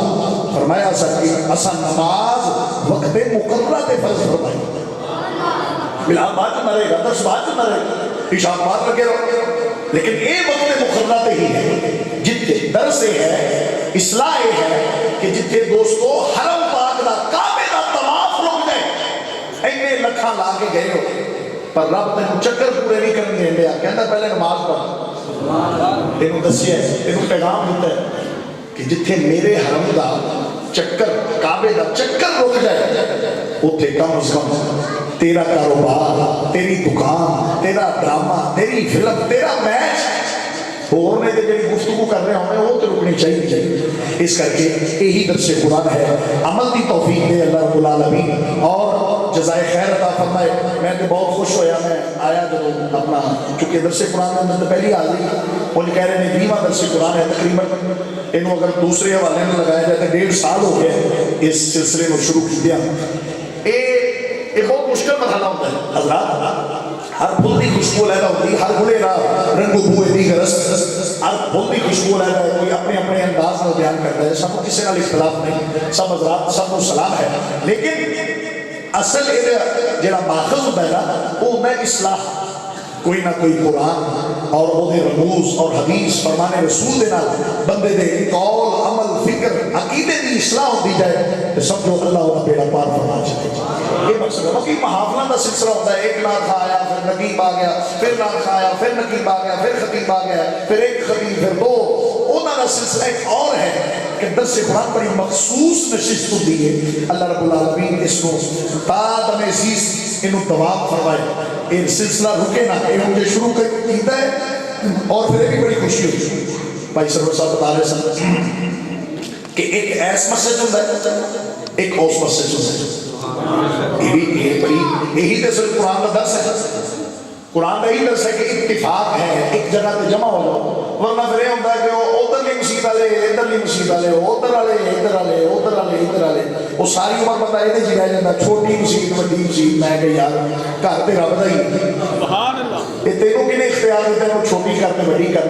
فرمایا اسا نماز وقت مقررہ تے فرض فرمائی میلاد بعد میں رہے گا درس بعد میں رہے گا عشاء بعد لگے رہو لیکن یہ وقت مقررہ تے ہی ہے جتنے درس ہے اصلاح ہے کہ جتنے دوستو حرم پاک دا کعبے دا طواف رک جائے اینے لکھاں لا کے گئے ہو پر رب تینوں چکر پورے نہیں کرنے دے لیا کہتا پہلے نماز پڑھ تینوں دسیا ہے تینوں پیغام دیتا ہے کہ جتھے میرے حرم دا چکر کعبے دا چکر رک جائے اتنے کم از کم تیرا کاروبار تیری دکان تیرا ڈرامہ تیری فلم تیرا میچ ہونے دے جڑی گفتگو کر رہے ہوں وہ تو رکنی چاہیے اس کر کے یہی درس قرآن ہے عمل دی توفیق دے اللہ رب العالمین اور جزائے خیر عطا فرمائے میں تو بہت خوش ہویا میں آیا جب اپنا چونکہ درس قرآن میں اندر پہلی حاضری وہ کہہ رہے ہیں 20واں درس قرآن ہے تقریباً انہوں اگر دوسرے حوالے میں لگایا جائے تو 1.5 سال ہو گئے اس سلسلے میں شروع کیا یہ بہت مشکل مرحلہ ہوتا ہے حضرات ہر پھول کی خوشبو لینا ہوتی ہر گلے کا رنگ بو دی غرض ہر پھول کی خوشبو لینا ہے کوئی اپنے اپنے انداز میں بیان کرتا ہے سب کو کسی نال اختلاف نہیں سب حضرات سب کو سلام ہے لیکن اصل یہ جڑا ماخذ ہوتا ہے نا وہ ہوتا ہے اصلاح کوئی نہ کوئی قرآن اور وہ رموز اور حدیث فرمان رسول دے نال بندے دے قول عمل فکر عقیدے دی اصلاح ہوتی جائے تو سمجھو اللہ انہاں بیڑا پار فرما چاہے یہ مقصد ہے باقی محافلہ کا سلسلہ ہوتا ہے ایک نعت آیا پھر نقیب آ گیا پھر نعت آیا پھر نقیب آ گیا پھر خطیب آ گیا پھر ایک خطیب پھر 2 انہاں کا سلسلہ ایک اور ہے کہ درس قرآن بڑی مخصوص نشست ہوتی ہے اللہ رب العالمین اس کو تا دم عزیز انہوں دوام فرمائے یہ سلسلہ رکے نہ یہ مجھے شروع کیتا ہے اور پھر بھی بڑی خوشی ہوتی ہے بھائی سرور صاحب بتا رہے سن کہ ایک ایس مسجد ہوتا ہے ایک اوس مسجد ہوتا ہے یہی تے صرف قرآن کا درس ہے قرآن کا یہی درس ہے کہ اتفاق ہے، ایک جگہ پہ جمع ہو جاؤ، ورنہ پھر یہ ہوتا ہے کہ وہ ادھرلی مسجد والے ادھرلی مسجد والے ادھر والے ادھر والے ادھر والے ادھر والے، وہ ساری عمر بندہ یہ جی رہ جاتا چھوٹی مسجد بڑی مسجد، میں کہ یار گھر پہ رب دا ہی سبحان اللہ، یہ تینوں کنے اختیار دیتے ہیں چھوٹی کر کے بڑی کر،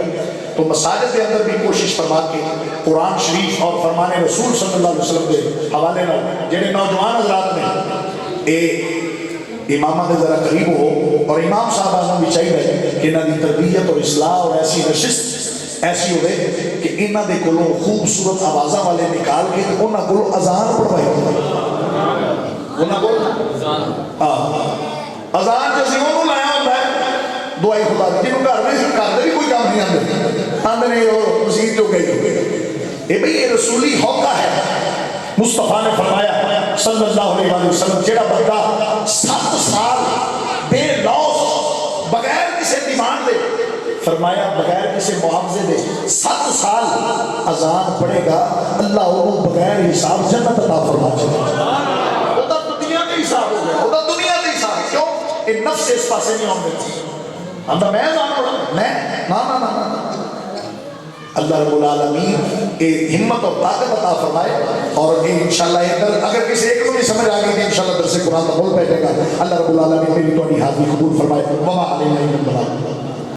تو مساجد کے اندر بھی کوشش فرما کے قرآن شریف اور فرمان رسول صلی اللہ علیہ وسلم کے حوالے نہ جڑے نوجوان حضرات نے اے امامہ دے ذرا قریب ہو، اور امام صاحب آزم بھی چاہیے کہ انہاں دی تربیت اور اصلاح اور ایسی نشست ایسی ہوئے کہ انہاں دے کولوں خوبصورت آوازاں والے نکال کے انہاں کولوں اذان پڑھوائے، انہاں کولوں اذان جو سیوں لایا ہوتا ہے دعائی خدا دی، جنہوں گھر بھی کوئی کام نہیں آتے نے وہ مسجد جو گئی اے بھئی یہ رسولی ہوکا ہے۔ مصطفیٰ نے فرمایا صلی اللہ علیہ وسلم جڑا بندہ 7 سال بے لوث بغیر کسی ڈیمانڈ دے، فرمایا بغیر کسی معاوضے دے 7 سال اذان پڑھے گا، اللہ انہوں بغیر حساب جنت عطا فرما چاہے، ادھر دنیا کے حساب ہو گیا، ادھر دنیا کے حساب، کیوں یہ نفس اس پاسے نہیں ہونے ہمیں میں اذان پڑھا میں نا اللہ رب العالمین ہمت اور طاقت عطا فرمائے، اور انشاءاللہ اگر کسی ایک کو بھی سمجھ آ گئی کہ انشاءاللہ درس قرآن کا بول بیٹھے گا، اللہ رب العالمین میری تو حاضری قبول فرمائے، وما علینا الا البلاغ۔